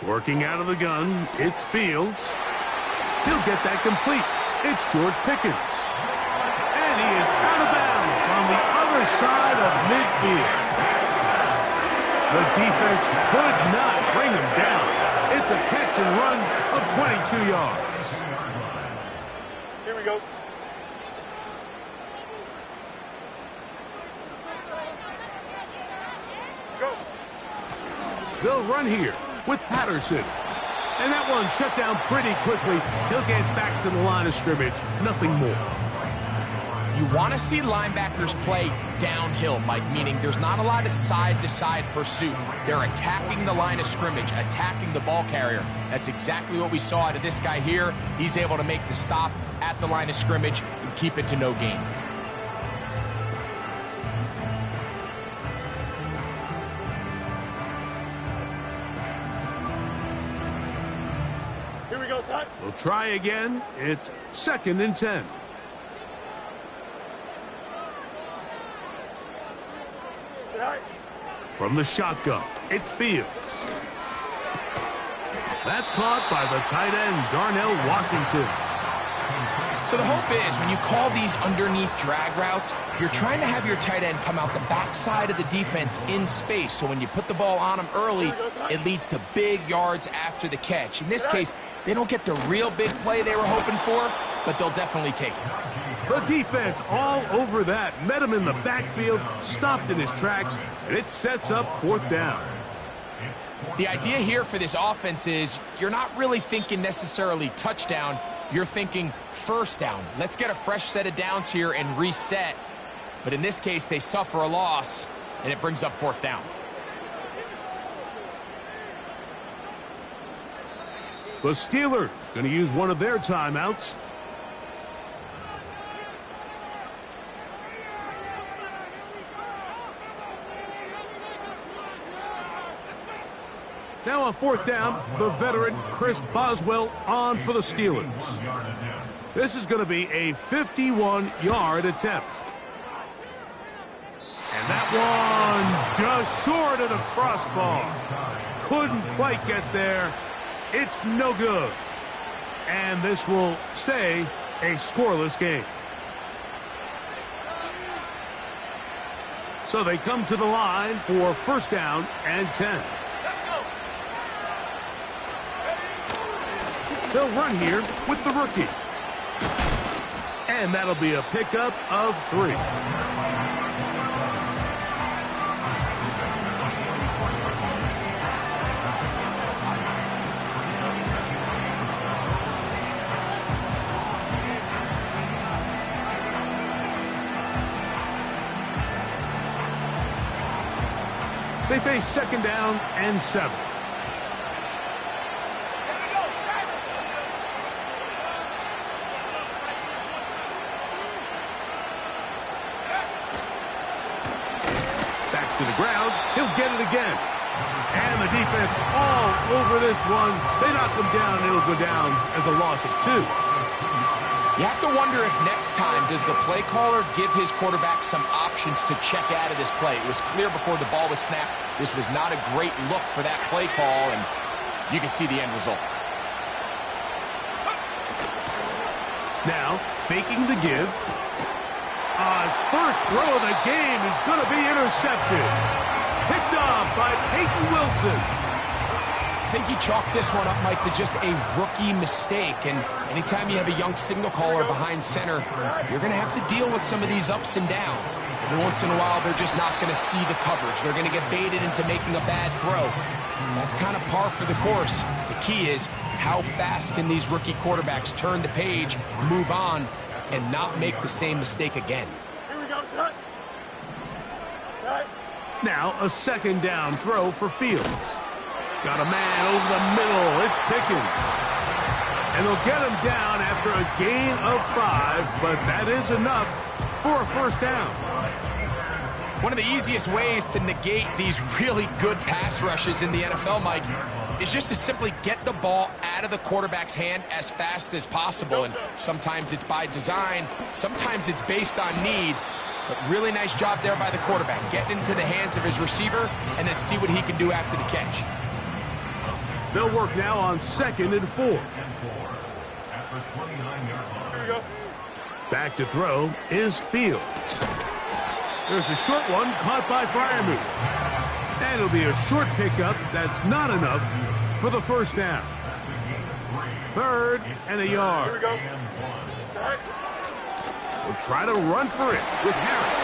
Working out of the gun, it's Fields. He'll get that complete. It's George Pickens. And he is out of bounds on the other side of midfield. The defense could not bring him down. It's a catch and run of 22 yards. Here we go. Go. They'll run here with Patterson. And that one shut down pretty quickly. He'll get back to the line of scrimmage. Nothing more. You want to see linebackers play downhill, Mike, meaning there's not a lot of side-to-side pursuit. They're attacking the line of scrimmage, attacking the ball carrier. That's exactly what we saw out of this guy here. He's able to make the stop at the line of scrimmage and keep it to no gain. Here we go, son. We'll try again. It's 2nd and 10. From the shotgun, it's Fields. That's caught by the tight end, Darnell Washington. So the hope is when you call these underneath drag routes, you're trying to have your tight end come out the backside of the defense in space. So when you put the ball on him early, it leads to big yards after the catch. In this case, they don't get the real big play they were hoping for, but they'll definitely take it. The defense all over that. Met him in the backfield, stopped in his tracks, and it sets up 4th down. The idea here for this offense is you're not really thinking necessarily touchdown. You're thinking 1st down. Let's get a fresh set of downs here and reset. But in this case, they suffer a loss, and it brings up 4th down. The Steelers going to use one of their timeouts. Now on 4th down, the veteran Chris Boswell on for the Steelers. This is going to be a 51-yard attempt. And that one just short of the crossbar. Couldn't quite get there. It's no good. And this will stay a scoreless game. So they come to the line for 1st down and 10. They'll run here with the rookie. And that'll be a pickup of 3. They face 2nd down and 7. To the ground, he'll get it again. And the defense all over this one. They knock him down, and it'll go down as a loss of 2. You have to wonder if next time does the play caller give his quarterback some options to check out of this play. It was clear before the ball was snapped. This was not a great look for that play call, and you can see the end result. Now, faking the give. His first throw of the game is going to be intercepted. Picked off by Peyton Wilson. I think he chalked this one up, Mike, to just a rookie mistake. And anytime you have a young signal caller behind center, you're going to have to deal with some of these ups and downs. Every once in a while, they're just not going to see the coverage. They're going to get baited into making a bad throw. That's kind of par for the course. The key is how fast can these rookie quarterbacks turn the page, move on, and not make the same mistake again. Here we go, son. Now a 2nd down throw for Fields. Got a man over the middle. It's Pickens. And they'll get him down after a gain of 5, but that is enough for a 1st down. One of the easiest ways to negate these really good pass rushes in the NFL, Mike, is just to simply get the ball out of the quarterback's hand as fast as possible. And sometimes it's by design, sometimes it's based on need. But really nice job there by the quarterback, getting into the hands of his receiver and then see what he can do after the catch. They'll work now on 2nd and 4. Here we go. Back to throw is Fields. There's a short one caught by Freiermuth. And it'll be a short pickup that's not enough for the first down. 3rd and a Here we yard. go. Set. We'll try to run for it with Harris.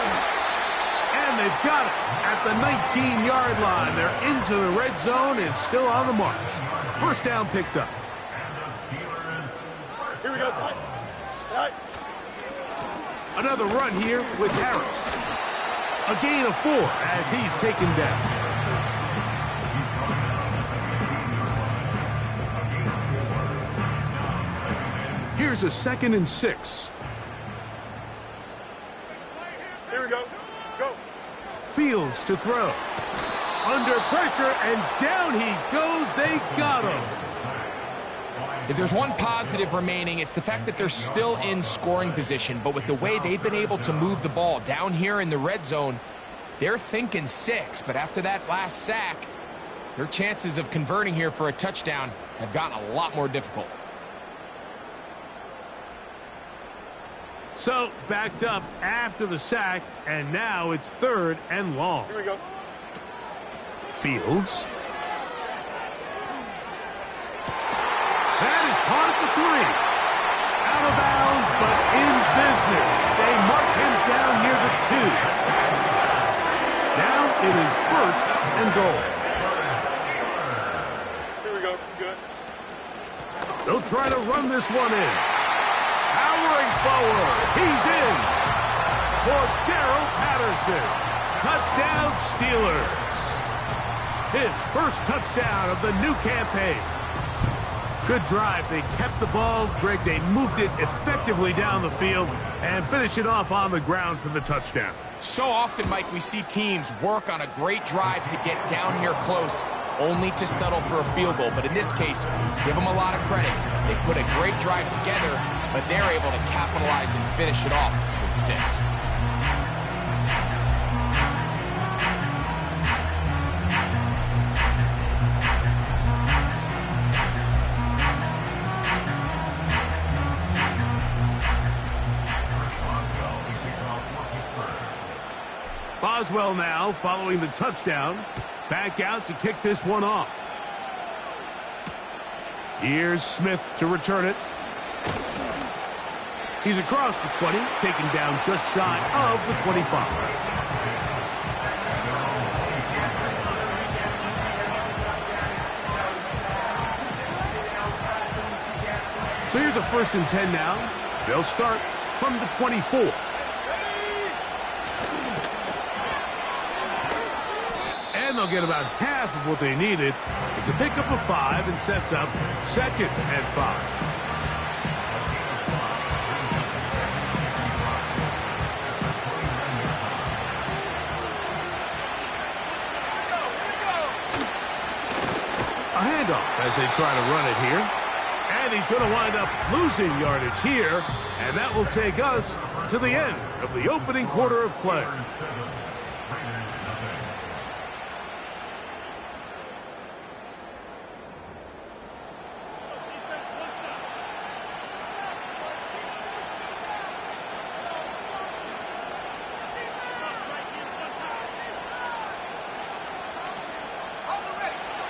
And they've got it at the 19-yard line. They're into the red zone and still on the march. First down picked up. Here we go. Set. Set. Another run here with Harris. A gain of 4 as he's taken down. Here's a 2nd and 6. Here we go. Go. Fields to throw. Under pressure, and down he goes. They got him. If there's one positive remaining, it's the fact that they're still in scoring position. But with the way they've been able to move the ball down here in the red zone, they're thinking 6. But after that last sack, their chances of converting here for a touchdown have gotten a lot more difficult. So, backed up after the sack, and now it's 3rd and long. Here we go. Fields. That is caught at the 3. Out of bounds, but in business. They mark him down near the 2. Now it is 1st and goal. Here we go. Good. They'll try to run this one in. Powering forward. He's in. For Darrell Patterson. Touchdown Steelers. His first touchdown of the new campaign. Good drive. They kept the ball. Greg, they moved it effectively down the field and finished it off on the ground for the touchdown. So often, Mike, we see teams work on a great drive to get down here close, only to settle for a field goal. But in this case, give them a lot of credit. They put a great drive together, but they're able to capitalize and finish it off with 6. Boswell now following the touchdown. Back out to kick this one off. Here's Smith to return it. He's across the 20, taken down just shy of the 25. So here's a 1st and 10 now. They'll start from the 24. And they'll get about half of what they needed. It's a pickup of 5 and sets up 2nd and 5. A handoff as they try to run it here. And he's going to wind up losing yardage here. And that will take us to the end of the opening quarter of play.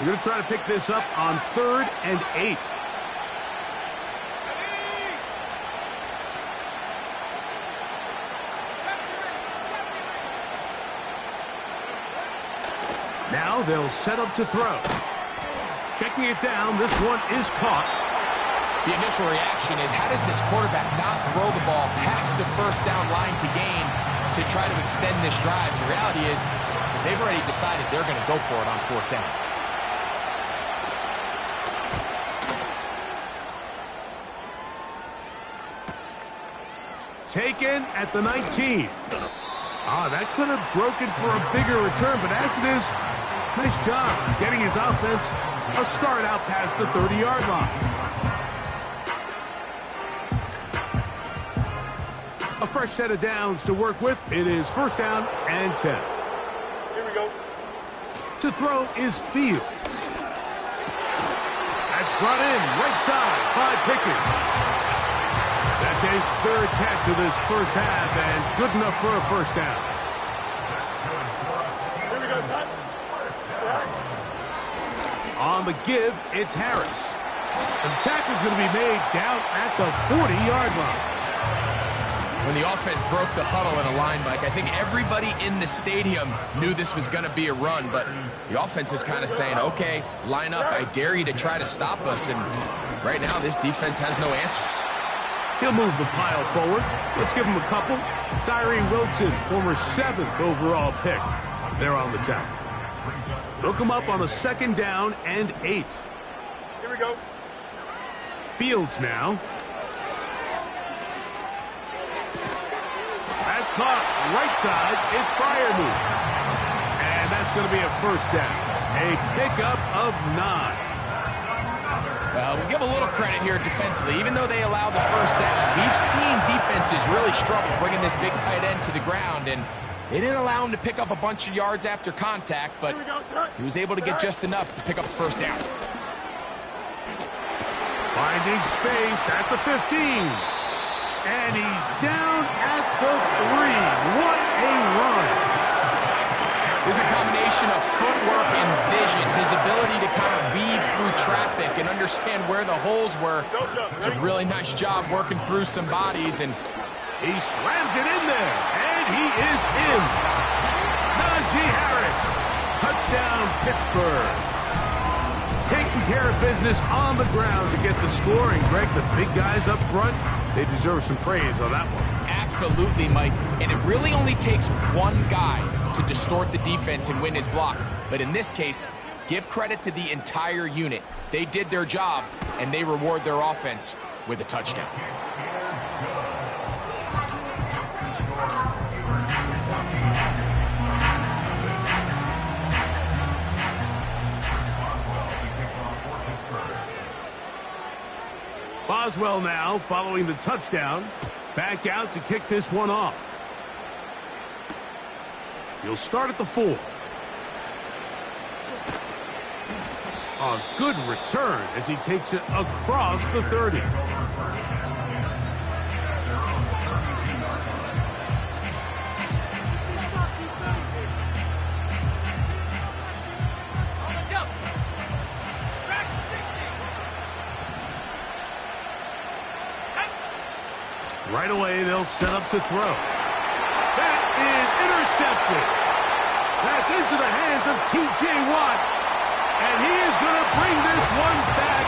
We're going to try to pick this up on 3rd and 8. Now they'll set up to throw. Checking it down, this one is caught. The initial reaction is, how does this quarterback not throw the ball past the first down line to gain to try to extend this drive? The reality is they've already decided they're going to go for it on 4th down. Taken at the 19. That could have broken for a bigger return, but as it is, nice job getting his offense a start out past the 30-yard line. A fresh set of downs to work with. It is 1st down and 10. Here we go. To throw is Fields. brought in right side by Pickens. That's his third catch of this first half, and good enough for a first down. Here we go, son. Right. On the give, it's Harris. The tackle's going to be made down at the 40-yard line. When the offense broke the huddle in a line, Mike, I think everybody in the stadium knew this was going to be a run, but the offense is kind of saying, okay, line up, I dare you to try to stop us, and right now this defense has no answers. He'll move the pile forward. Let's give him a couple. Tyree Wilson, former 7th overall pick. They're on the tackle. They'll come up on a 2nd down and 8. Here we go. Fields now. That's caught right side. It's Freiermuth. And that's going to be a first down. A pickup of 9. Well, we'll give a little credit here defensively. Even though they allowed the first down, we've seen defenses really struggle bringing this big tight end to the ground, and they didn't allow him to pick up a bunch of yards after contact, but he was able to get just enough to pick up the first down. Finding space at the 15. And he's down at the 3. What a run. There's a combination of footwork and vision, his ability to kind of weave through traffic and understand where the holes were. It's a really nice job working through some bodies, and he slams it in there, and he is in. Najee Harris, touchdown Pittsburgh. Taking care of business on the ground to get the score, and Greg, the big guys up front, they deserve some praise on that one. Absolutely, Mike. And it really only takes one guy to distort the defense and win his block. But in this case, give credit to the entire unit. They did their job, and they reward their offense with a touchdown. Boswell now following the touchdown. Back out to kick this one off. He'll start at the 4. A good return as he takes it across the 30. Right away, they'll set up to throw. That is intercepted. That's into the hands of T.J. Watt. And he is going to bring this one back.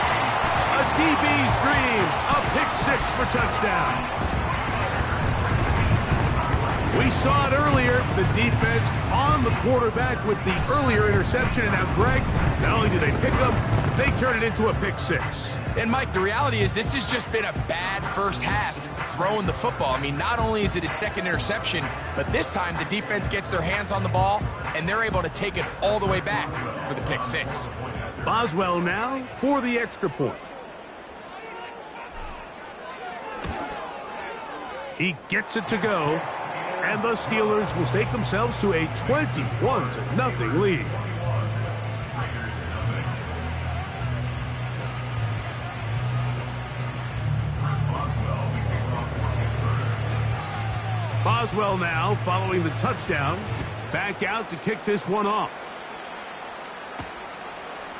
A DB's dream. A pick 6 for touchdown. We saw it earlier. The defense on the quarterback with the earlier interception. And now, Greg, not only do they pick up, they turn it into a pick 6. And, Mike, the reality is this has just been a bad first half throwing the football. I mean, not only is it his 2nd interception, but this time the defense gets their hands on the ball, and they're able to take it all the way back for the pick 6. Boswell now for the extra point. He gets it to go, and the Steelers will stake themselves to a 21-0 lead. Boswell now following the touchdown. Back out to kick this one off.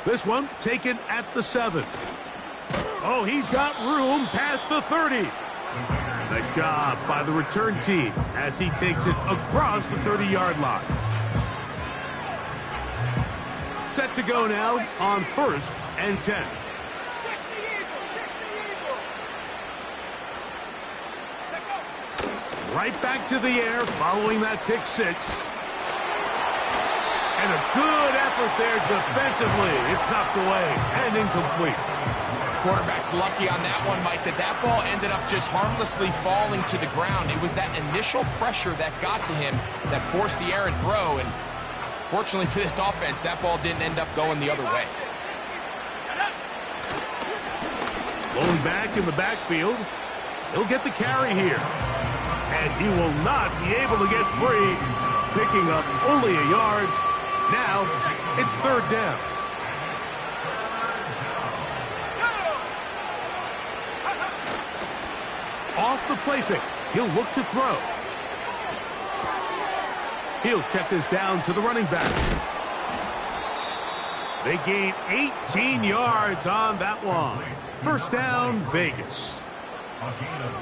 This one taken at the 7. Oh, he's got room past the 30. Nice job by the return team as he takes it across the 30-yard line. Set to go now on 1st and 10. Right back to the air following that pick 6. And a good effort there defensively. It's knocked away and incomplete. Quarterback's lucky on that one, Mike, that ball ended up just harmlessly falling to the ground. It was that initial pressure that got to him that forced the errant throw, and fortunately for this offense, that ball didn't end up going the other way. Blown back in the backfield. He'll get the carry here. And he will not be able to get free, picking up only a yard. Now, it's 3rd down. the play fake. He'll look to throw. He'll check this down to the running back. They gain 18 yards on that one. First down, Vegas.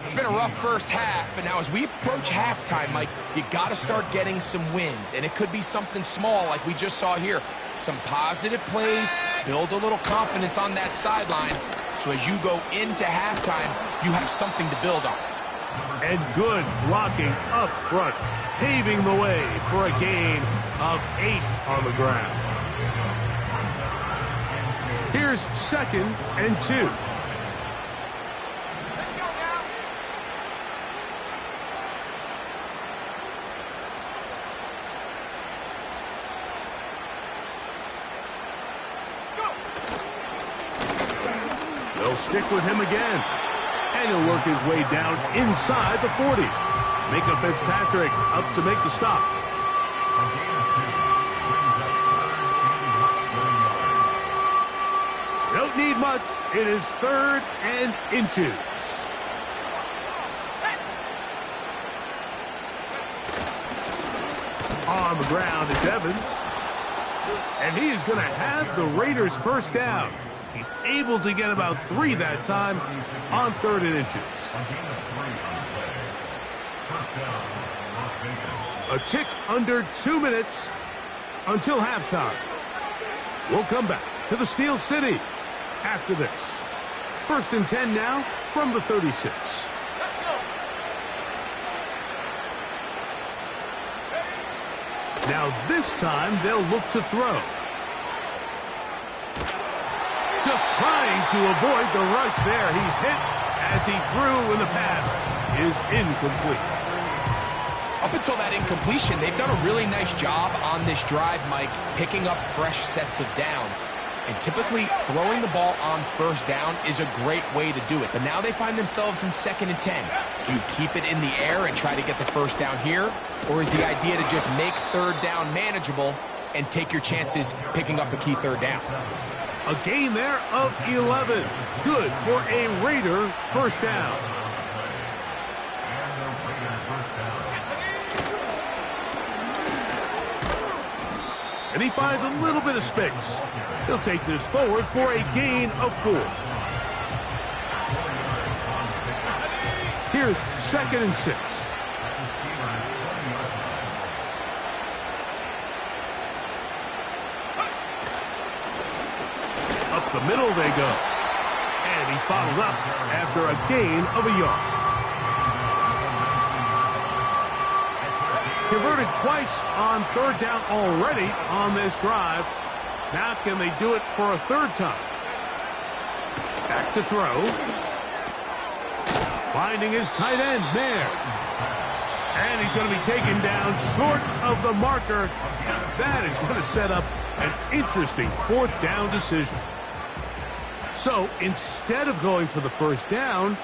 It's been a rough first half, but now as we approach halftime, Mike, you got to start getting some wins, and it could be something small like we just saw here. Some positive plays, build a little confidence on that sideline, so as you go into halftime, you have something to build on. And good blocking up front, paving the way for a gain of 8 on the ground. Here's 2nd and 2. They'll stick with him again. And he'll work his way down inside the 40. Micah Fitzpatrick up to make the stop. Don't need much. It is 3rd and inches. On the ground is Evans. And he is going to have the Raiders first down. He's able to get about 3 that time on 3rd and inches. A tick under 2 minutes until halftime. We'll come back to the Steel City after this. 1st and 10 now from the 36. Now this time they'll look to throw. Just trying to avoid the rush there. He's hit as he threw, and the pass is incomplete. Up until that incompletion, they've done a really nice job on this drive, Mike, picking up fresh sets of downs. And typically, throwing the ball on 1st down is a great way to do it. But now they find themselves in 2nd and 10. Do you keep it in the air and try to get the 1st down here? Or is the idea to just make 3rd down manageable and take your chances picking up a key 3rd down? A gain there of 11. Good for a Raider first down. And he finds a little bit of space. He'll take this forward for a gain of 4. Here's 2nd and 6. Up the middle they go. And he's bottled up after a gain of a yard. Converted twice on 3rd down already on this drive. Now can they do it for a 3rd time? Back to throw. Finding his tight end, Mayer. And he's going to be taken down short of the marker. That is going to set up an interesting 4th down decision. So instead of going for the 1st down,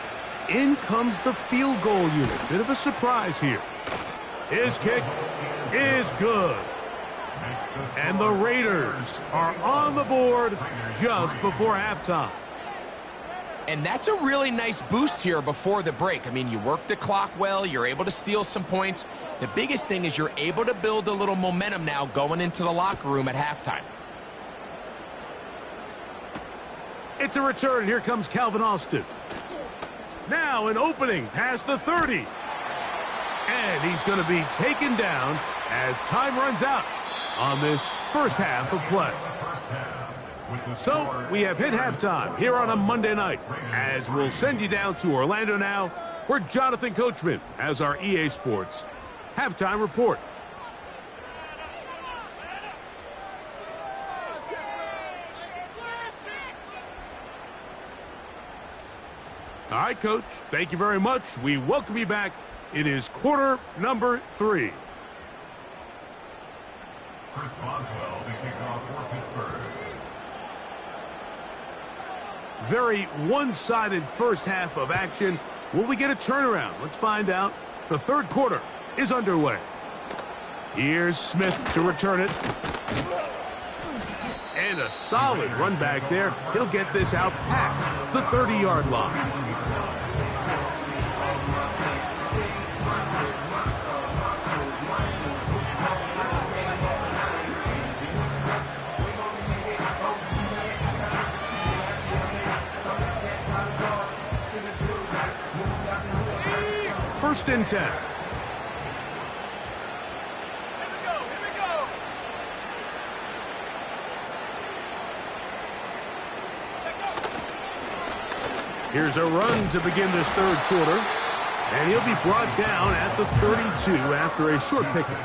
in comes the field goal unit. Bit of a surprise here. His kick is good. And the Raiders are on the board just before halftime. And that's a really nice boost here before the break. I mean, you work the clock well. You're able to steal some points. The biggest thing is you're able to build a little momentum now going into the locker room at halftime. It's a return. Here comes Calvin Austin. Now an opening past the 30. And he's going to be taken down as time runs out on this first half of play. So we have hit halftime here on a Monday night, as we'll send you down to Orlando now, where Jonathan Coachman has our EA Sports halftime report. All right, Coach, thank you very much. We welcome you back. It is quarter number 3. Chris Boswell to kick off for Pittsburgh. Very one-sided first half of action. Will we get a turnaround? Let's find out. The 3rd quarter is underway. Here's Smith to return it. And a solid run back there. He'll get this out past the 30-yard line. First and 10. Here's a run to begin this third quarter. And he'll be brought down at the 32 after a short pickup.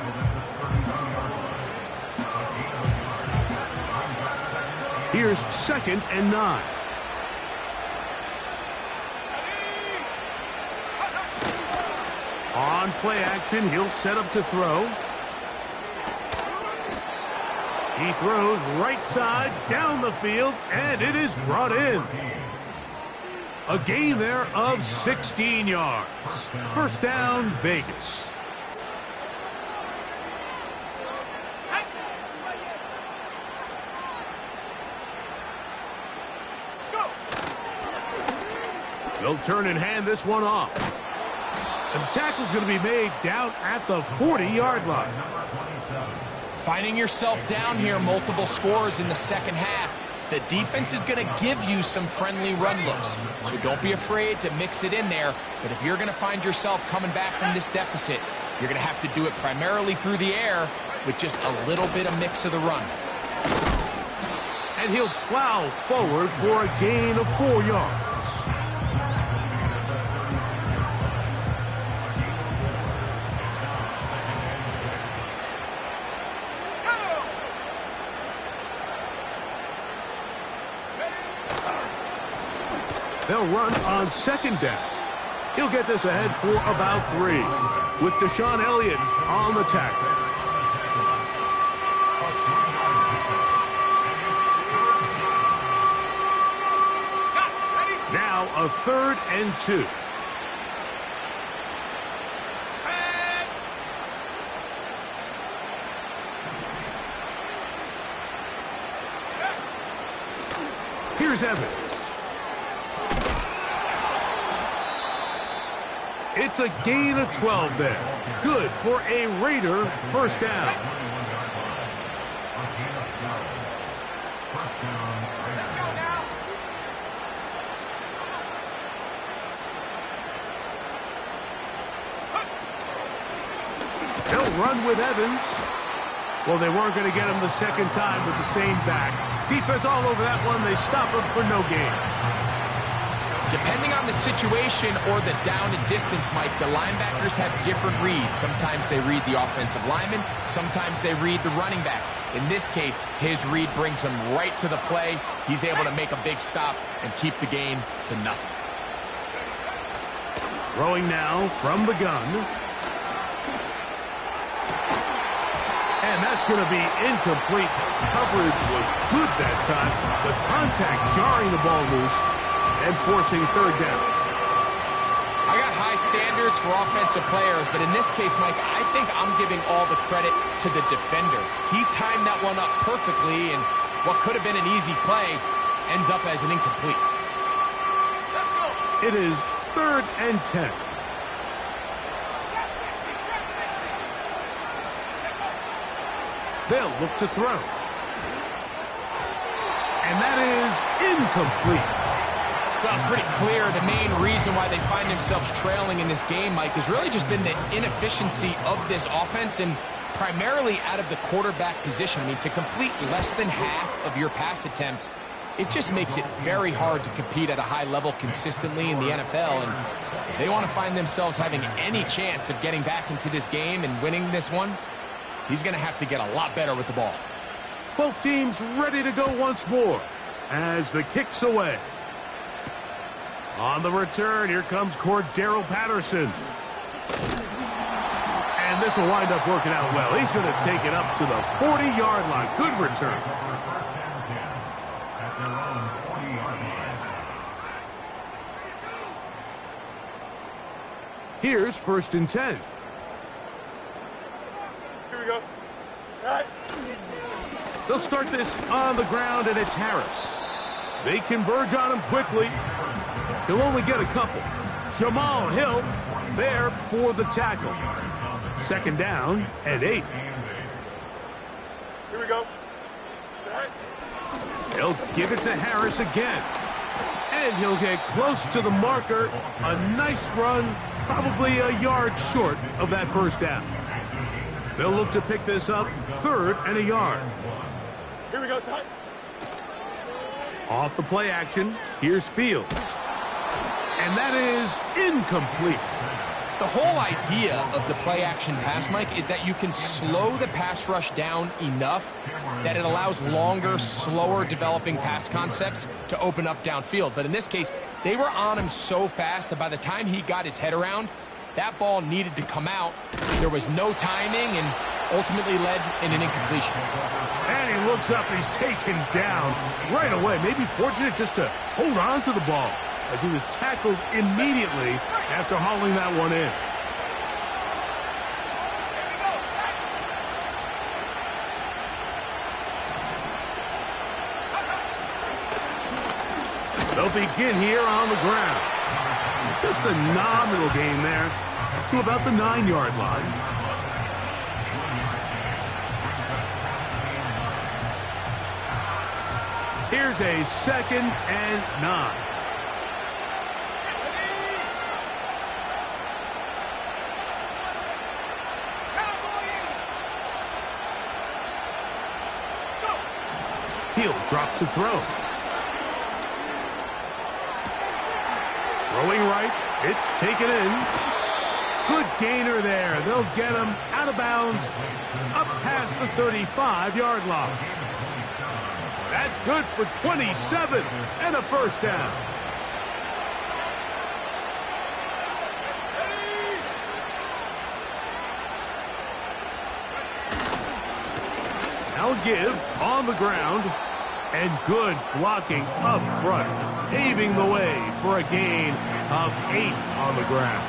Here's 2nd and 9. On play action, he'll set up to throw. He throws right side, down the field, and it is brought in. A gain there of 16 yards. First down, Vegas. They'll turn and hand this one off. And the tackle's going to be made down at the 40-yard line. Finding yourself down here, multiple scores in the second half. The defense is going to give you some friendly run looks, so don't be afraid to mix it in there. But if you're going to find yourself coming back from this deficit, you're going to have to do it primarily through the air with just a little bit of mix of the run. And he'll plow forward for a gain of 4 yards. They'll run on second down. He'll get this ahead for about 3 with Deshaun Elliott on the tackle. Now a 3rd and 2. Here's Evans. It's a gain of 12 there. Good for a Raider first down. They'll run with Evans. Well, they weren't going to get him the second time with the same back. Defense all over that one. They stop him for no gain. Depending on the situation or the down and distance, Mike, the linebackers have different reads. Sometimes they read the offensive lineman. Sometimes they read the running back. In this case, his read brings him right to the play. He's able to make a big stop and keep the gain to nothing. Throwing now from the gun. And that's going to be incomplete. Coverage was good that time. The contact jarring the ball loose and forcing third down. I got high standards for offensive players, but in this case, Mike, I think I'm giving all the credit to the defender. He timed that one up perfectly, and what could have been an easy play ends up as an incomplete. It is 3rd and 10. They'll look to throw. And that is incomplete. Well, it's pretty clear the main reason why they find themselves trailing in this game, Mike, has really just been the inefficiency of this offense and primarily out of the quarterback position. I mean, to complete less than half of your pass attempts, it just makes it very hard to compete at a high level consistently in the NFL. And if they want to find themselves having any chance of getting back into this game and winning this one, he's going to have to get a lot better with the ball. Both teams ready to go once more as the kick's away. On the return, here comes Cordero Patterson. And this will wind up working out well. He's going to take it up to the 40-yard line. Good return. Here's 1st and 10. Here we go. All right. They'll start this on the ground, and it's Harris. They converge on him quickly. He'll only get a couple. Jamal Hill there for the tackle. 2nd down and 8. Here we go. All right. They'll give it to Harris again. And he'll get close to the marker. A nice run, probably a yard short of that first down. They'll look to pick this up, 3rd and a yard. Here we go, son. Off the play action, here's Fields. And that is incomplete. The whole idea of the play-action pass, Mike, is that you can slow the pass rush down enough that it allows longer, slower developing pass concepts to open up downfield. But in this case, they were on him so fast that by the time he got his head around, that ball needed to come out. There was no timing and ultimately led in an incompletion. And he looks up, he's taken down right away. Maybe fortunate just to hold on to the ball, as he was tackled immediately after hauling that one in. They'll begin here on the ground. Just a nominal gain there to about the 9-yard line. Here's a 2nd and 9. He'll drop to throw. Throwing right, it's taken in. Good gainer there. They'll get him out of bounds, up past the 35-yard line. That's good for 27 and a first down. Now give on the ground. And good blocking up front, paving the way for a gain of 8 on the ground.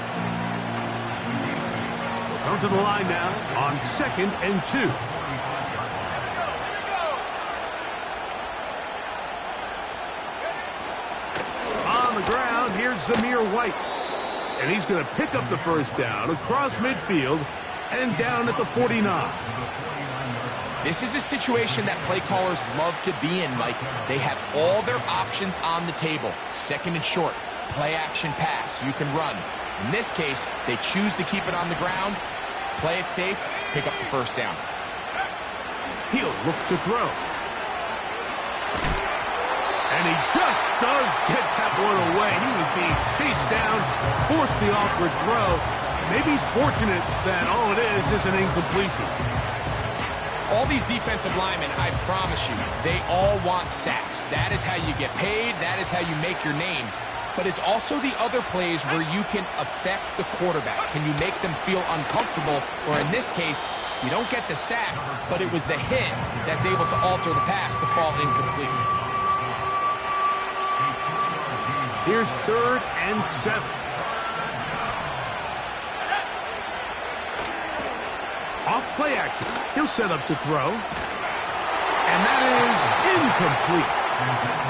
We'll come to the line now on 2nd and 2. On the ground, here's Zamir White. And he's going to pick up the first down across midfield and down at the 49. This is a situation that play callers love to be in, Mike. They have all their options on the table. 2nd and short, play action pass, you can run. In this case, they choose to keep it on the ground, play it safe, pick up the first down. He'll look to throw. And he just does get that one away. He was being chased down, forced the awkward throw. Maybe he's fortunate that all it is an incompletion. All these defensive linemen, I promise you, they all want sacks. That is how you get paid. That is how you make your name. But it's also the other plays where you can affect the quarterback. Can you make them feel uncomfortable? Or in this case, you don't get the sack, but it was the hit that's able to alter the pass to fall incomplete. Here's 3rd and 7. Off play action. He'll set up to throw. And that is incomplete.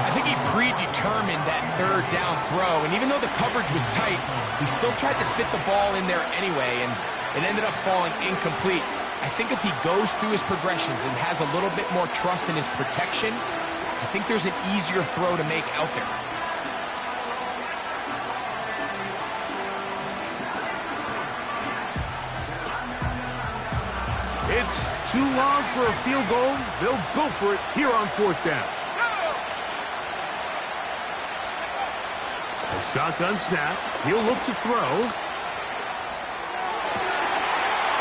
I think he predetermined that 3rd down throw, and even though the coverage was tight, he still tried to fit the ball in there anyway, and it ended up falling incomplete. I think if he goes through his progressions and has a little bit more trust in his protection, I think there's an easier throw to make out there. It's too long for a field goal. They'll go for it here on 4th down. A shotgun snap. He'll look to throw.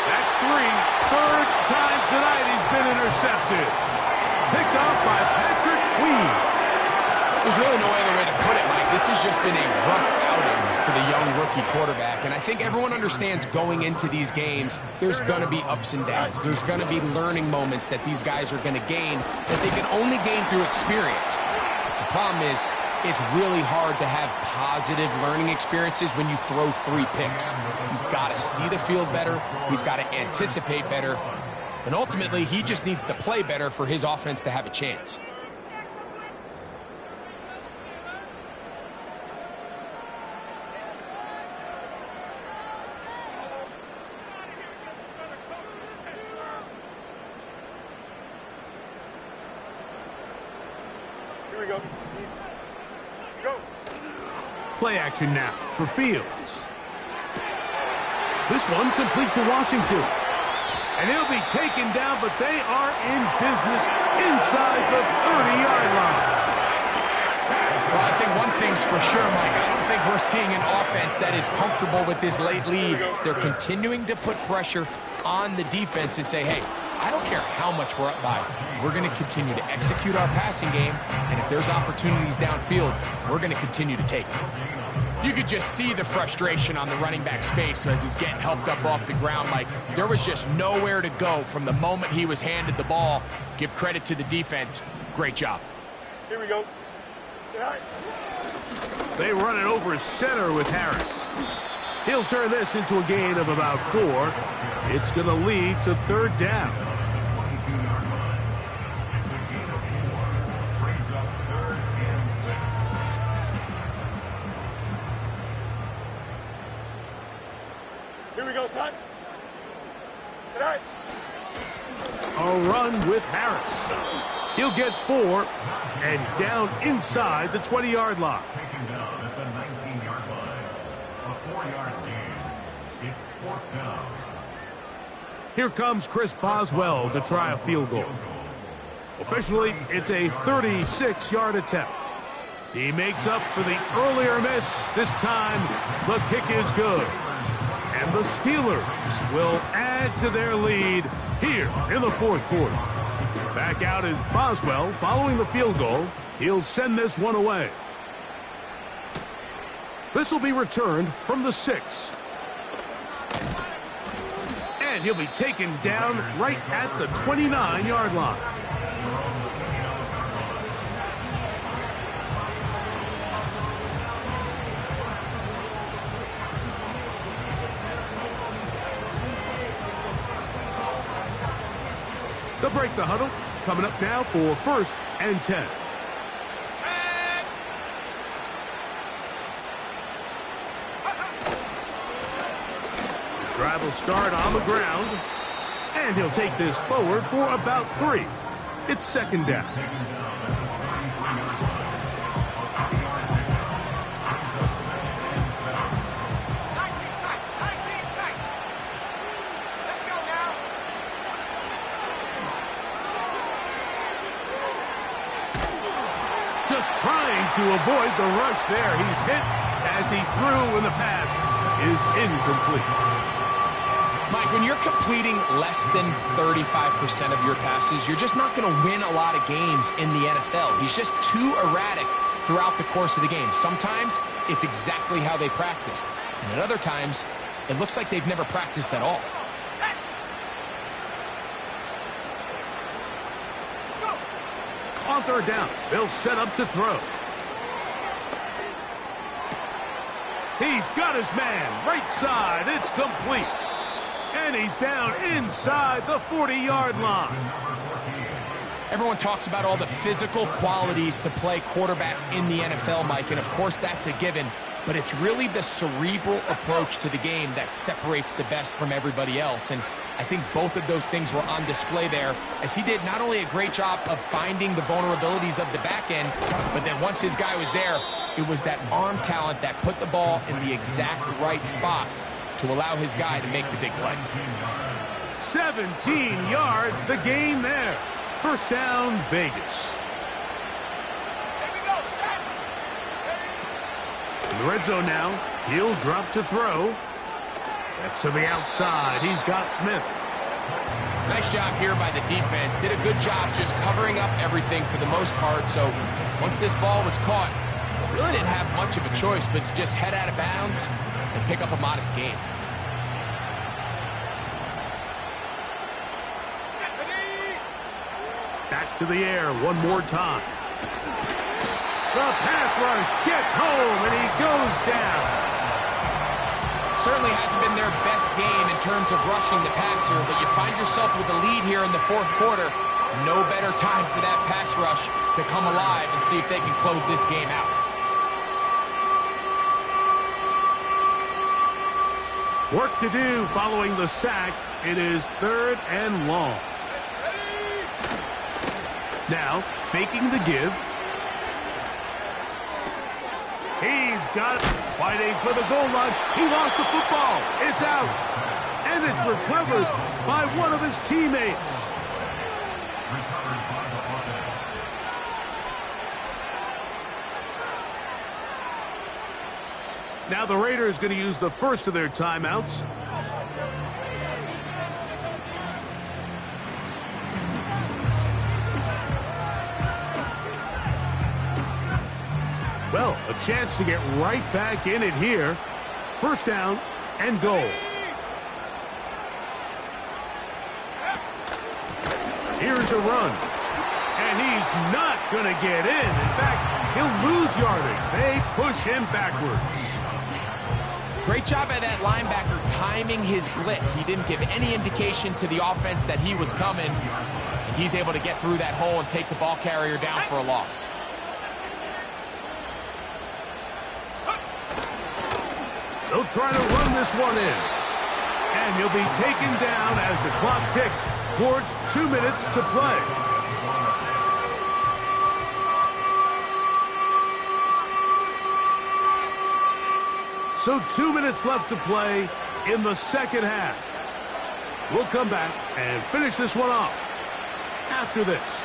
That's 3. 3rd time tonight he's been intercepted. Picked off by Patrick Queen. There's really no other way to put it, Mike. This has just been a rough outing for the young rookie quarterback. And I think everyone understands going into these games, there's going to be ups and downs. There's going to be learning moments that these guys are going to gain that they can only gain through experience. The problem is, it's really hard to have positive learning experiences when you throw 3 picks. He's got to see the field better. He's got to anticipate better. And ultimately, he just needs to play better for his offense to have a chance. Here we go. Go. Play action now for Fields. This one complete to Washington. And he'll be taken down, but they are in business inside the 30-yard line. Well, I think one thing's for sure, Mike. I don't think we're seeing an offense that is comfortable with this late lead. They're continuing to put pressure on the defense and say, hey, I don't care how much we're up by. We're going to continue to execute our passing game, and if there's opportunities downfield, we're going to continue to take them. You could just see the frustration on the running back's face as he's getting helped up off the ground. Like, there was just nowhere to go from the moment he was handed the ball. Give credit to the defense. Great job. Here we go. They run it over center with Harris. He'll turn this into a gain of about 4. It's going to lead to 3rd down. Here we go, son. Tonight. A run with Harris. He'll get 4 and down inside the 20-yard line. Taken down at the 19-yard line. A 4-yard gain. It's 4th down. Here comes Chris Boswell to try a field goal. Officially, it's a 36-yard attempt. He makes up for the earlier miss. This time, the kick is good. And the Steelers will add to their lead here in the 4th quarter. Back out is Boswell following the field goal. He'll send this one away. This will be returned from the 6. And he'll be taken down right at the 29-yard line. They'll break the huddle. Coming up now for 1st and 10. His drive will start on the ground. And he'll take this forward for about 3. It's 2nd down. Just trying to avoid the rush there. He's hit as he threw when the pass is incomplete. Mike, when you're completing less than 35% of your passes, you're just not going to win a lot of games in the NFL. He's just too erratic throughout the course of the game. Sometimes it's exactly how they practiced. And at other times, it looks like they've never practiced at all. On 3rd down, they'll set up to throw. He's got his man, right side, it's complete. And he's down inside the 40-yard line. Everyone talks about all the physical qualities to play quarterback in the NFL, Mike, and of course that's a given, but it's really the cerebral approach to the game that separates the best from everybody else, and I think both of those things were on display there, as he did not only a great job of finding the vulnerabilities of the back end, but then once his guy was there, it was that arm talent that put the ball in the exact right spot to allow his guy to make the big play. 17 yards, the gain there. 1st down, Vegas. In the red zone now, he'll drop to throw. That's to the outside. He's got Smith. Nice job here by the defense. Did a good job just covering up everything for the most part. So once this ball was caught, really didn't have much of a choice but to just head out of bounds and pick up a modest gain. Back to the air one more time. The pass rush gets home, and he goes down. Certainly hasn't been their best game in terms of rushing the passer, but you find yourself with a lead here in the 4th quarter. No better time for that pass rush to come alive and see if they can close this game out. Work to do following the sack. It is 3rd and long. Now, faking the give. He's He's got it. Fighting for the goal line. He lost the football. It's out. And it's recovered by one of his teammates. Now the Raiders going to use the first of their timeouts. Well, a chance to get right back in it here. First down and goal. Here's a run. And he's not going to get in. In fact, he'll lose yardage. They push him backwards. Great job by that linebacker timing his blitz. He didn't give any indication to the offense that he was coming. And he's able to get through that hole and take the ball carrier down for a loss. They'll try to run this one in. And he'll be taken down as the clock ticks towards 2 minutes to play. So 2 minutes left to play in the second half. We'll come back and finish this one off after this.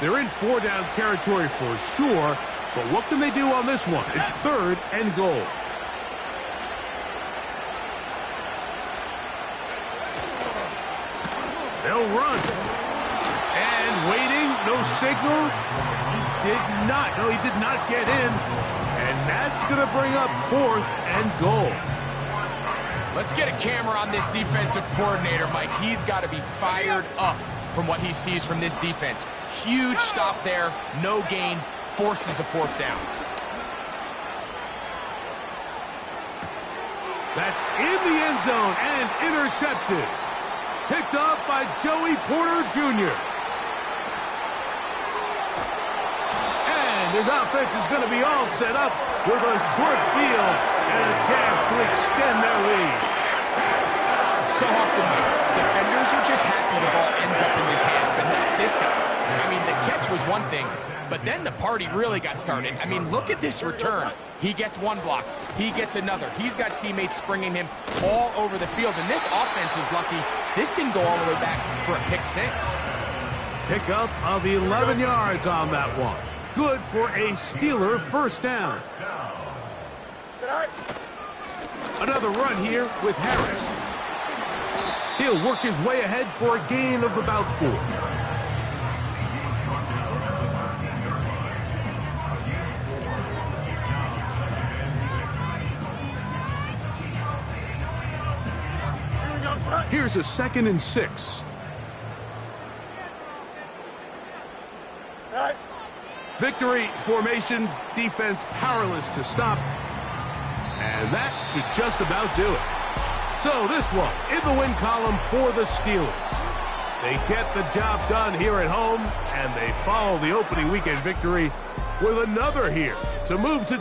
They're in 4-down territory for sure, but what can they do on this one? It's 3rd and goal. They'll run. And waiting, no signal. He did not get in. And that's going to bring up 4th and goal. Let's get a camera on this defensive coordinator, Mike. He's got to be fired up from what he sees from this defense. Huge stop there, no gain, forces a 4th down. That's in the end zone and intercepted. Picked up by Joey Porter Jr. And his offense is going to be all set up with a short field and a chance to extend their lead. So often, defenders are just happy the ball ends up in his hands, but not this guy. I mean, the catch was one thing, but then the party really got started. I mean, look at this return. He gets one block. He gets another. He's got teammates springing him all over the field, and this offense is lucky. This didn't go all the way back for a pick 6. Pickup of 11 yards on that one. Good for a Steeler first down. Another run here with Harris. He'll work his way ahead for a gain of about 4. Here's a 2nd and 6. Victory formation, defense powerless to stop. And that should just about do it. So this one in the win column for the Steelers. They get the job done here at home, and they follow the opening weekend victory with another here to move to